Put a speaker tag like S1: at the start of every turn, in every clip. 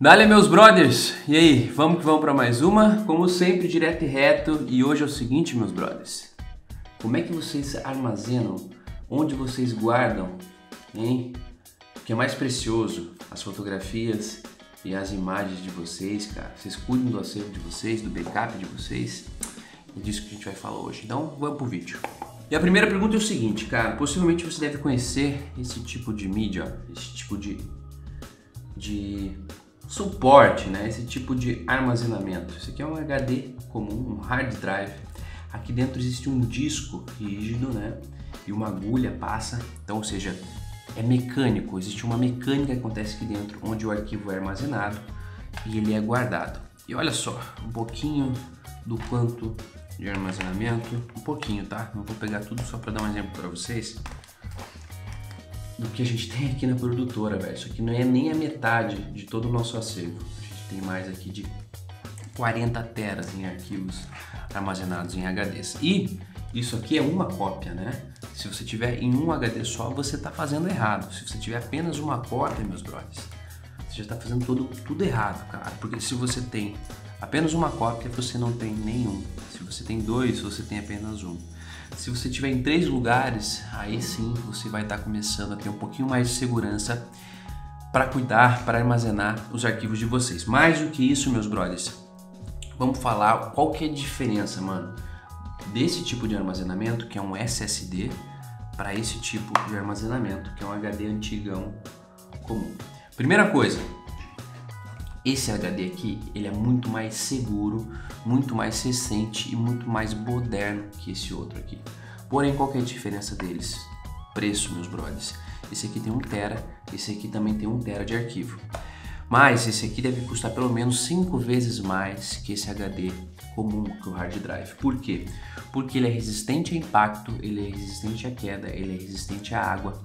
S1: Dale, meus brothers! E aí, vamos que vamos para mais uma? Como sempre, direto e reto. E hoje é o seguinte, meus brothers. Como é que vocês armazenam? Onde vocês guardam? Hein? O que é mais precioso? As fotografias e as imagens de vocês, cara. Vocês cuidam do acervo de vocês, do backup de vocês? É disso que a gente vai falar hoje. Então, vamos pro vídeo. E a primeira pergunta é o seguinte, cara. Possivelmente você deve conhecer esse tipo de mídia, esse tipo de suporte, né? Esse tipo de armazenamento. Isso aqui é um HD comum, um hard drive. Aqui dentro existe um disco rígido, né? E uma agulha passa, então, ou seja, é mecânico. Existe uma mecânica que acontece aqui dentro, onde o arquivo é armazenado e ele é guardado. E olha só, um pouquinho do quanto de armazenamento, um pouquinho, tá? Não vou pegar tudo só para dar um exemplo para vocês do que a gente tem aqui na produtora, velho. Isso aqui não é nem a metade de todo o nosso acervo. A gente tem mais aqui de 40 teras em arquivos armazenados em HDs. E isso aqui é uma cópia, né? Se você tiver em um HD só, você está fazendo errado. Se você tiver apenas uma cópia, meus brothers, você já está fazendo tudo errado, cara. Porque se você tem apenas uma cópia, você não tem nenhum. Se você tem dois, você tem apenas um. Se você estiver em 3 lugares, aí sim você vai estar começando a ter um pouquinho mais de segurança para cuidar, para armazenar os arquivos de vocês. Mais do que isso, meus brothers, vamos falar qual que é a diferença, mano, desse tipo de armazenamento, que é um SSD, para esse tipo de armazenamento, que é um HD antigão comum. Primeira coisa, esse HD aqui, ele é muito mais seguro, muito mais recente e muito mais moderno que esse outro aqui. Porém, qual que é a diferença deles? Preço, meus brothers. Esse aqui tem 1 tera, esse aqui também tem 1 tera de arquivo. Mas esse aqui deve custar pelo menos 5 vezes mais que esse HD comum, que o hard drive. Por quê? Porque ele é resistente a impacto, ele é resistente à queda, ele é resistente à água.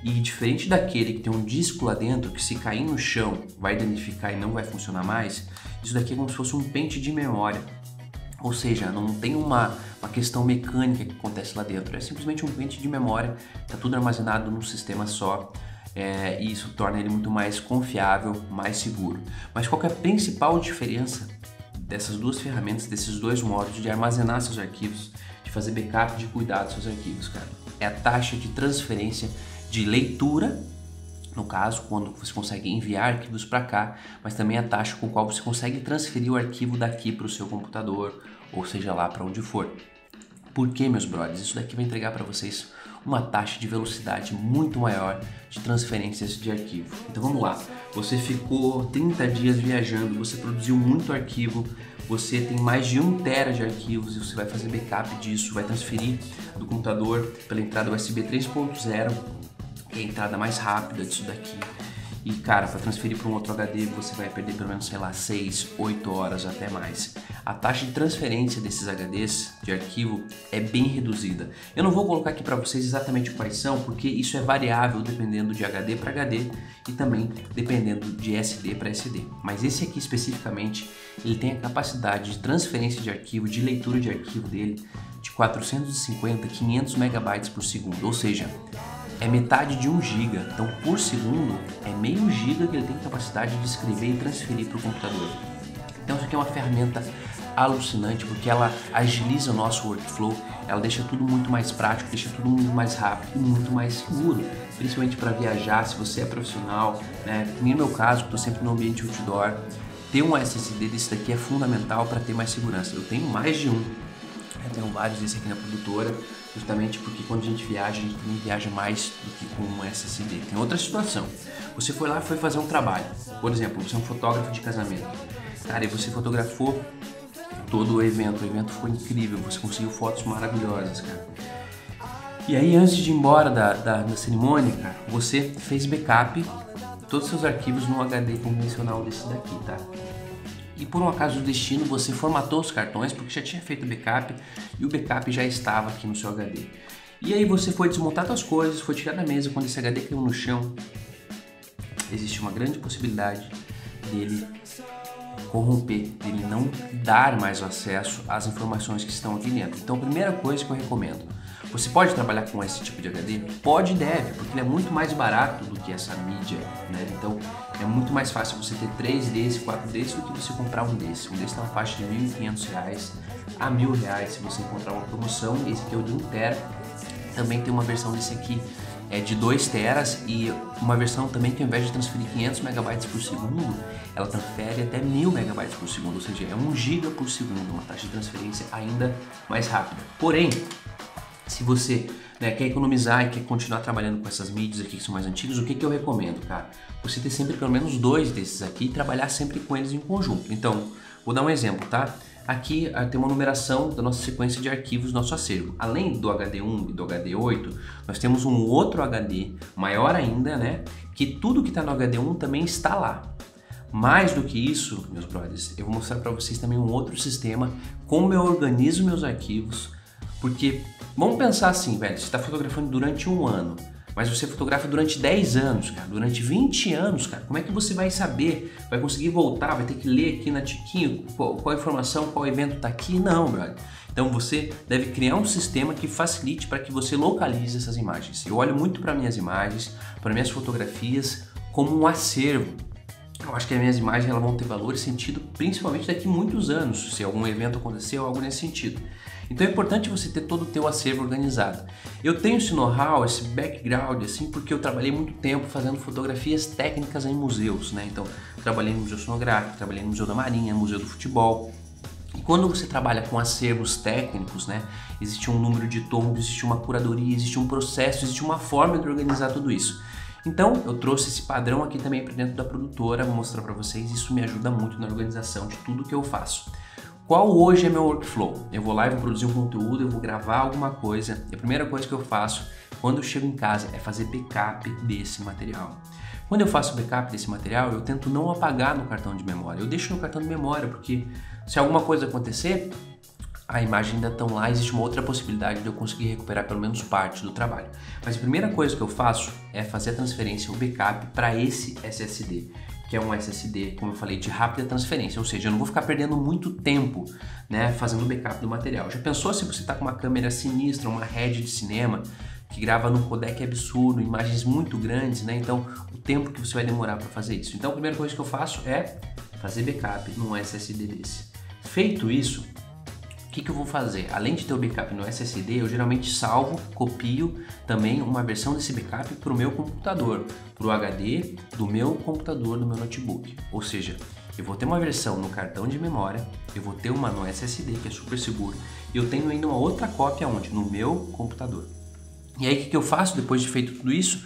S1: E diferente daquele que tem um disco lá dentro, que se cair no chão vai danificar e não vai funcionar mais, isso daqui é como se fosse um pente de memória. Ou seja, não tem uma questão mecânica que acontece lá dentro, é simplesmente um pente de memória, está tudo armazenado num sistema só. E isso torna ele muito mais confiável, mais seguro. Mas qual que é a principal diferença dessas duas ferramentas, desses dois modos de armazenar seus arquivos, de fazer backup, de cuidar dos seus arquivos, cara? É a taxa de transferência de leitura, no caso, quando você consegue enviar arquivos para cá, mas também a taxa com qual você consegue transferir o arquivo daqui para o seu computador, ou seja lá para onde for. Por quê, meus brothers? Isso daqui vai entregar para vocês uma taxa de velocidade muito maior de transferências de arquivo. Então vamos lá, você ficou 30 dias viajando, você produziu muito arquivo, você tem mais de 1 tera de arquivos e você vai fazer backup disso, vai transferir do computador pela entrada USB 3.0, que é a entrada mais rápida disso daqui. E cara, para transferir para um outro HD você vai perder pelo menos, sei lá, 6, 8 horas até mais. A taxa de transferência desses HDs de arquivo é bem reduzida. Eu não vou colocar aqui para vocês exatamente quais são, porque isso é variável dependendo de HD para HD e também dependendo de SD para SD. Mas esse aqui especificamente, ele tem a capacidade de transferência de arquivo, de leitura de arquivo dele de 450, 500 megabytes por segundo, ou seja, é metade de 1 GB, então por segundo é meio giga que ele tem capacidade de escrever e transferir para o computador. Então isso aqui é uma ferramenta alucinante porque ela agiliza o nosso workflow, ela deixa tudo muito mais prático, deixa tudo muito mais rápido e muito mais seguro, principalmente para viajar, se você é profissional, né? No meu caso, que estou sempre no ambiente outdoor, ter um SSD desse daqui é fundamental para ter mais segurança. Eu tenho mais de um, eu tenho vários desses aqui na produtora, justamente porque quando a gente também viaja mais do que com um SSD. Tem outra situação, você foi lá e foi fazer um trabalho, por exemplo, você é um fotógrafo de casamento, cara, e você fotografou todo o evento foi incrível, você conseguiu fotos maravilhosas, cara. E aí antes de ir embora da cerimônia, cara, você fez backup de todos os seus arquivos num HD convencional desse daqui, tá? E por um acaso do destino você formatou os cartões porque já tinha feito backup e o backup já estava aqui no seu HD. E aí você foi desmontar suas coisas, foi tirar da mesa, quando esse HD caiu no chão, existe uma grande possibilidade dele corromper, dele não dar mais acesso às informações que estão aqui dentro. Então a primeira coisa que eu recomendo, Você pode trabalhar com esse tipo de HD? Pode e deve, porque ele é muito mais barato do que essa mídia, né? Então é muito mais fácil você ter 3 desse, 4 desse do que você comprar um desse. Um desse tá na faixa de R$ 1.500 a R$ 1.000 se você encontrar uma promoção. Esse aqui é o de 1 tera. Também tem uma versão desse aqui de 2 teras e uma versão também que ao invés de transferir 500 megabytes por segundo, ela transfere até 1000 megabytes por segundo, ou seja, é 1 giga por segundo, uma taxa de transferência ainda mais rápida. Porém, se você quer economizar e quer continuar trabalhando com essas mídias aqui que são mais antigas, o que eu recomendo, cara? Você ter sempre pelo menos 2 desses aqui e trabalhar sempre com eles em conjunto. Então, vou dar um exemplo, tá? Aqui tem uma numeração da nossa sequência de arquivos do nosso acervo. Além do HD1 e do HD8, nós temos um outro HD maior ainda, né? Que tudo que está no HD1 também está lá. Mais do que isso, meus brothers, eu vou mostrar para vocês também um outro sistema, como eu organizo meus arquivos, porque vamos pensar assim, velho, você está fotografando durante um ano, mas você fotografa durante 10 anos, cara, durante 20 anos, cara, como é que você vai saber, vai conseguir voltar, vai ter que ler aqui na tiquinho qual a informação, qual evento tá aqui? Não, brother. Então você deve criar um sistema que facilite para que você localize essas imagens. Eu olho muito para minhas imagens, para minhas fotografias, como um acervo. Eu acho que as minhas imagens elas vão ter valor e sentido principalmente daqui a muitos anos, se algum evento acontecer ou algo nesse sentido. Então é importante você ter todo o teu acervo organizado. Eu tenho esse know-how, esse background, assim, porque eu trabalhei muito tempo fazendo fotografias técnicas em museus, né? Então, trabalhei no Museu Sonográfico, trabalhei no Museu da Marinha, Museu do Futebol. E quando você trabalha com acervos técnicos, né? Existe um número de tomos, existe uma curadoria, existe um processo, existe uma forma de organizar tudo isso. Então, eu trouxe esse padrão aqui também para dentro da produtora, vou mostrar para vocês, isso me ajuda muito na organização de tudo que eu faço. Qual hoje é meu workflow? Eu vou lá e vou produzir um conteúdo, eu vou gravar alguma coisa, e a primeira coisa que eu faço quando eu chego em casa é fazer backup desse material. Quando eu faço backup desse material, eu tento não apagar no cartão de memória, eu deixo no cartão de memória, porque se alguma coisa acontecer, a imagem ainda está lá, existe uma outra possibilidade de eu conseguir recuperar pelo menos parte do trabalho. Mas a primeira coisa que eu faço é fazer a transferência, o backup para esse SSD, que é um SSD, como eu falei, de rápida transferência, ou seja, eu não vou ficar perdendo muito tempo, né, fazendo o backup do material. Já pensou se você está com uma câmera sinistra, uma Red de cinema, que grava num codec absurdo, imagens muito grandes, né? Então, o tempo que você vai demorar para fazer isso. Então, a primeira coisa que eu faço é fazer backup num SSD desse. Feito isso, o que eu vou fazer? Além de ter o backup no SSD, eu geralmente salvo, copio também uma versão desse backup para o meu computador, para o HD do meu computador, do meu notebook. Ou seja, eu vou ter uma versão no cartão de memória, eu vou ter uma no SSD, que é super seguro, e eu tenho ainda uma outra cópia onde? No meu computador. E aí o que eu faço depois de feito tudo isso?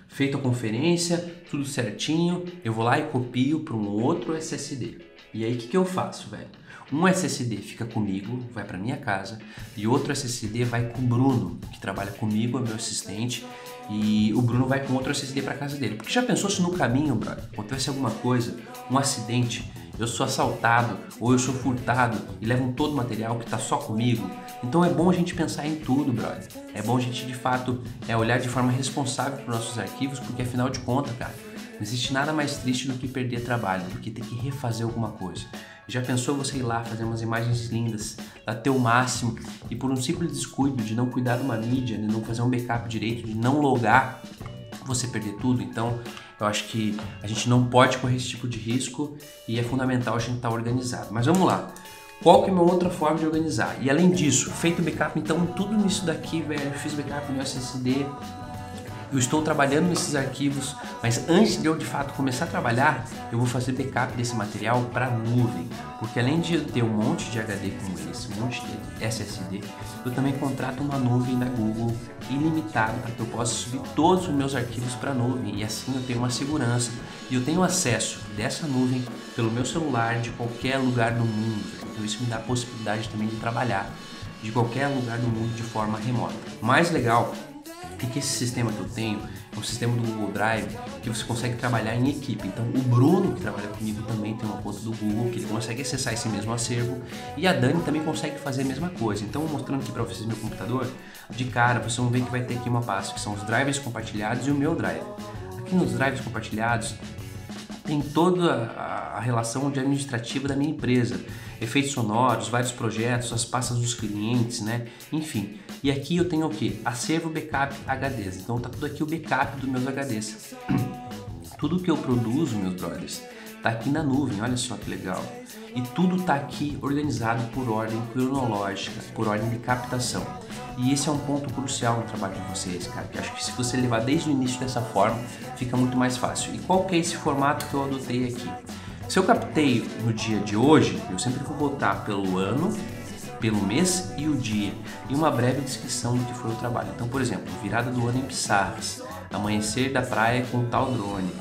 S1: Feita a conferência, tudo certinho, eu vou lá e copio para um outro SSD. E aí o que eu faço, velho? Um SSD fica comigo, vai para minha casa, e outro SSD vai com o Bruno, que trabalha comigo, é meu assistente, e o Bruno vai com outro SSD para casa dele. Porque já pensou se no caminho, brother, acontece alguma coisa, um acidente, eu sou assaltado ou eu sou furtado e levam todo o material que está só comigo? Então é bom a gente pensar em tudo, brother. É bom a gente de fato olhar de forma responsável para os nossos arquivos, porque afinal de contas, cara, não existe nada mais triste do que perder trabalho, do que ter que refazer alguma coisa. Já pensou você ir lá fazer umas imagens lindas, dar teu máximo e por um simples descuido de não cuidar de uma mídia, de não fazer um backup direito, de não logar, você perder tudo? Então eu acho que a gente não pode correr esse tipo de risco e é fundamental a gente estar organizado. Mas vamos lá. Qual que é a minha outra forma de organizar? E além disso, feito backup, então tudo nisso daqui, velho, eu fiz backup no SSD, eu estou trabalhando nesses arquivos, mas antes de eu de fato começar a trabalhar, eu vou fazer backup desse material para a nuvem, porque além de eu ter um monte de HD como esse, um monte de SSD, eu também contrato uma nuvem da Google ilimitada para que eu possa subir todos os meus arquivos para a nuvem e assim eu tenho uma segurança e eu tenho acesso dessa nuvem pelo meu celular de qualquer lugar do mundo. Então isso me dá a possibilidade também de trabalhar de qualquer lugar do mundo de forma remota. Mais legal é que esse sistema que eu tenho é um sistema do Google Drive que você consegue trabalhar em equipe. Então o Bruno, que trabalha comigo, também tem uma conta do Google que ele consegue acessar esse mesmo acervo e a Dani também consegue fazer a mesma coisa. Então mostrando aqui para vocês meu computador, de cara vocês vão ver que vai ter aqui uma pasta que são os drivers compartilhados e o meu drive. Aqui nos drivers compartilhados tem toda a relação de administrativa da minha empresa, efeitos sonoros, vários projetos, as pastas dos clientes, né? Enfim. E aqui eu tenho o que? Acervo, backup, HDs. Então tá tudo aqui o backup dos meus HDs. Tudo que eu produzo, meus brothers, tá aqui na nuvem, olha só que legal. E tudo tá aqui organizado por ordem cronológica, por ordem de captação. E esse é um ponto crucial no trabalho de vocês, cara, que acho que se você levar desde o início dessa forma, fica muito mais fácil. E qual que é esse formato que eu adotei aqui? Se eu captei no dia de hoje, eu sempre vou botar pelo ano, pelo mês e o dia, e uma breve descrição do que foi o trabalho. Então, por exemplo, virada do ano em Pissarras, amanhecer da praia com tal drone,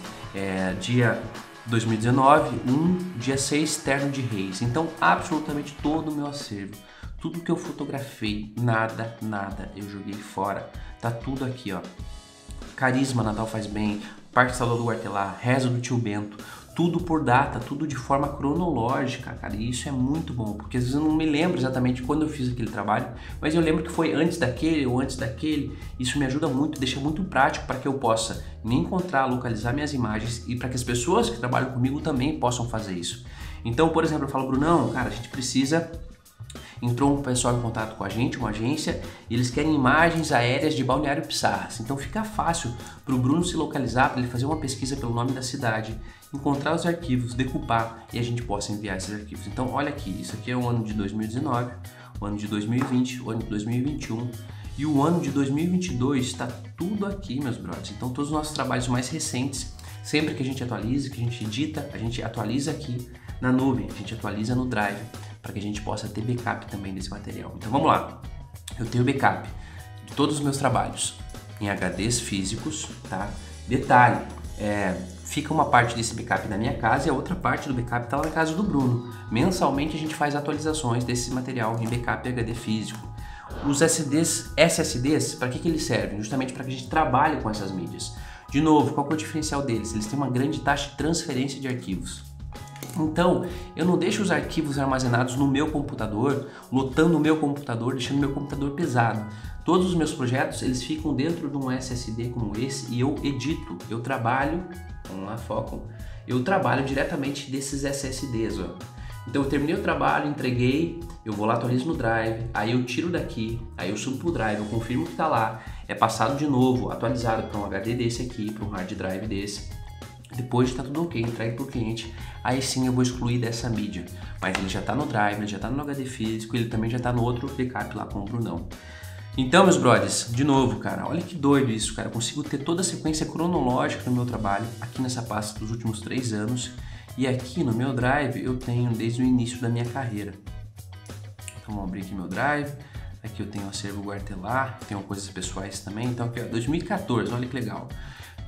S1: dia 2019, dia 6, Terno de Reis. Então, absolutamente todo o meu acervo, tudo que eu fotografei, nada eu joguei fora. Tá tudo aqui, ó. Carisma, Natal Faz Bem, Parque Estadual do Guartelá, Rezo do Tio Bento, tudo por data, tudo de forma cronológica, cara, e isso é muito bom, porque às vezes eu não me lembro exatamente quando eu fiz aquele trabalho, mas eu lembro que foi antes daquele ou antes daquele. Isso me ajuda muito, deixa muito prático para que eu possa me encontrar, localizar minhas imagens e para que as pessoas que trabalham comigo também possam fazer isso. Então, por exemplo, eu falo, Brunão, cara, a gente precisa... Entrou um pessoal em contato com a gente, uma agência, e eles querem imagens aéreas de Balneário Pissarras. Então fica fácil para o Bruno se localizar, para ele fazer uma pesquisa pelo nome da cidade, encontrar os arquivos, decupar e a gente possa enviar esses arquivos. Então olha aqui, isso aqui é o ano de 2019, o ano de 2020, o ano de 2021 e o ano de 2022, está tudo aqui, meus brothers. Então todos os nossos trabalhos mais recentes, sempre que a gente atualiza, que a gente edita, a gente atualiza aqui na nuvem, a gente atualiza no Drive, para que a gente possa ter backup também desse material. Então vamos lá, eu tenho backup de todos os meus trabalhos em HDs físicos, tá? Detalhe, fica uma parte desse backup na minha casa e a outra parte do backup está lá na casa do Bruno. Mensalmente a gente faz atualizações desse material em backup HD físico. Os SSDs, para que eles servem? Justamente para que a gente trabalhe com essas mídias. De novo, qual que é o diferencial deles? Eles têm uma grande taxa de transferência de arquivos. Então, eu não deixo os arquivos armazenados no meu computador, lotando o meu computador, deixando o meu computador pesado. Todos os meus projetos, eles ficam dentro de um SSD como esse e eu edito, eu trabalho, vamos lá, foco, eu trabalho diretamente desses SSDs, ó. Então eu terminei o trabalho, entreguei, eu vou lá, atualizo no Drive, aí eu tiro daqui, aí eu subo pro Drive, eu confirmo que tá lá, é passado de novo, atualizado para um HD desse aqui, para um hard drive desse. Depois de tá tudo ok, entregue para o cliente, aí sim eu vou excluir dessa mídia. Mas ele já está no Drive, ele já está no HD físico, ele também já está no outro backup lá com o Brunão. Então, meus brothers, de novo, cara, olha que doido isso, cara. Eu consigo ter toda a sequência cronológica no meu trabalho, aqui nessa pasta dos últimos 3 anos. E aqui no meu Drive eu tenho desde o início da minha carreira. Então vamos abrir aqui meu Drive. Aqui eu tenho o acervo Guartelá, tenho coisas pessoais também. Então aqui ó, 2014, olha que legal.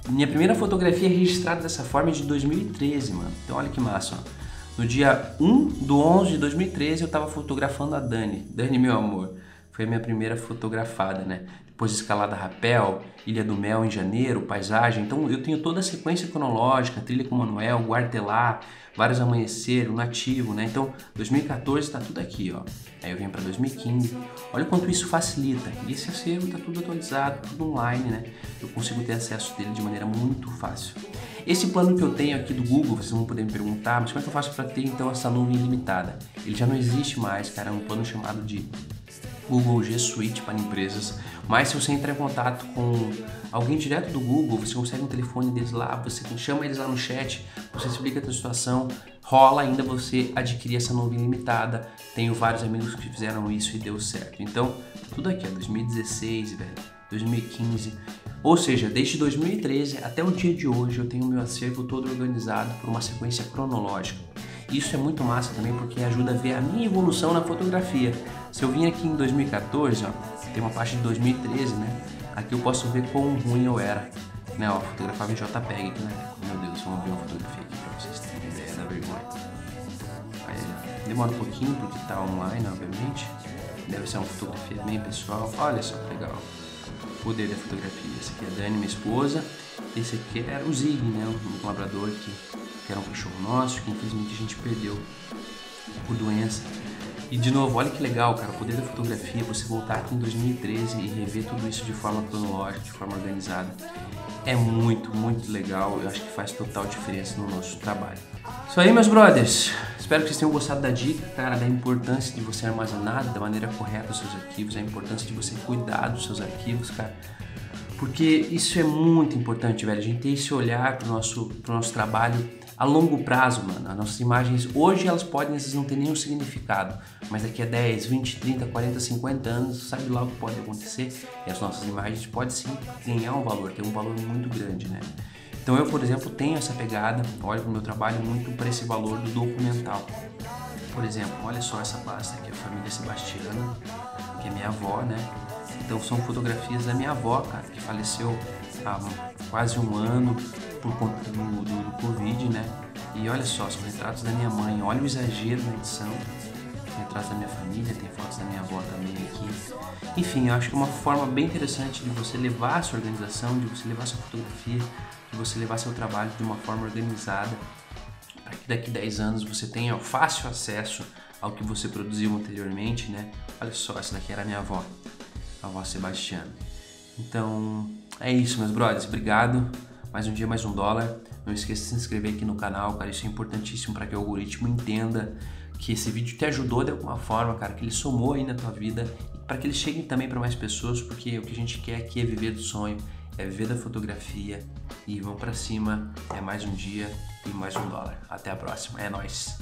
S1: Minha primeira fotografia registrada dessa forma é de 2013, mano. Então olha que massa, ó. No dia 1/11 de 2013 eu tava fotografando a Dani. Dani, meu amor, foi a minha primeira fotografada, né? Depois Escalada Rapel, Ilha do Mel em janeiro, paisagem. Então eu tenho toda a sequência cronológica, trilha com Manuel, Guartelá, vários amanhecer, o nativo, né? Então 2014 tá tudo aqui, ó. Aí eu venho para 2015. Olha o quanto isso facilita. E esse acervo tá tudo atualizado, tudo online, né? Eu consigo ter acesso dele de maneira muito fácil. Esse plano que eu tenho aqui do Google, vocês vão poder me perguntar, mas como é que eu faço para ter então essa nuvem ilimitada? Ele já não existe mais, cara, é um plano chamado de Google G Suite para empresas. Mas se você entrar em contato com alguém direto do Google, você consegue um telefone deles lá, você chama eles lá no chat, você explica a sua situação, rola ainda você adquirir essa nuvem limitada. Tenho vários amigos que fizeram isso e deu certo. Então, tudo aqui, ó, 2016, velho, 2015. Ou seja, desde 2013 até o dia de hoje eu tenho meu acervo todo organizado por uma sequência cronológica. Isso é muito massa também porque ajuda a ver a minha evolução na fotografia. Se eu vim aqui em 2014, ó, tem uma parte de 2013, né? Aqui eu posso ver quão ruim eu era, né? Ó, fotografava em JPEG aqui, né? Meu Deus, vamos ver uma fotografia aqui pra vocês terem ideia da vergonha. Aí, demora um pouquinho porque tá online, obviamente. Deve ser uma fotografia bem pessoal. Olha só que legal. O poder da fotografia. Esse aqui é a Dani, minha esposa. Esse aqui era o Zig, né? Um labrador que era um cachorro nosso, que infelizmente a gente perdeu por doença. E de novo, olha que legal, cara, o poder da fotografia, você voltar aqui em 2013 e rever tudo isso de forma cronológica, de forma organizada. é muito, muito legal. Eu acho que faz total diferença no nosso trabalho. Isso aí, meus brothers. Espero que vocês tenham gostado da dica, cara, da importância de você armazenar da maneira correta os seus arquivos, a importância de você cuidar dos seus arquivos, cara. Porque isso é muito importante, velho. A gente ter esse olhar pro nosso trabalho a longo prazo, mano. As nossas imagens, hoje elas podem, às vezes, não ter nenhum significado, mas daqui a 10, 20, 30, 40, 50 anos, sabe lá o que pode acontecer? E as nossas imagens podem sim ganhar um valor, ter um valor muito grande, né? Então eu, por exemplo, tenho essa pegada, olho pro meu trabalho muito para esse valor do documental. Por exemplo, olha só essa pasta aqui, a família Sebastiana, que é minha avó, né? Então são fotografias da minha avó, cara, que faleceu há quase um ano por conta do Covid, né? E olha só, são retratos da minha mãe, olha o exagero na edição. Retratos da minha família, tem fotos da minha avó também aqui. Enfim, eu acho que é uma forma bem interessante de você levar a sua organização, de você levar a sua fotografia, de você levar seu trabalho de uma forma organizada, para que daqui a 10 anos você tenha fácil acesso ao que você produziu anteriormente, né? Olha só, essa daqui era a minha avó, a avó Sebastiana. Então, é isso, meus brothers. Obrigado. Mais um dia, mais um dólar. Não esqueça de se inscrever aqui no canal, cara. Isso é importantíssimo para que o algoritmo entenda que esse vídeo te ajudou de alguma forma, cara, que ele somou aí na tua vida, para que ele chegue também para mais pessoas, porque o que a gente quer aqui é viver do sonho, é viver da fotografia, e vamos para cima. É mais um dia e mais um dólar. Até a próxima. É nóis.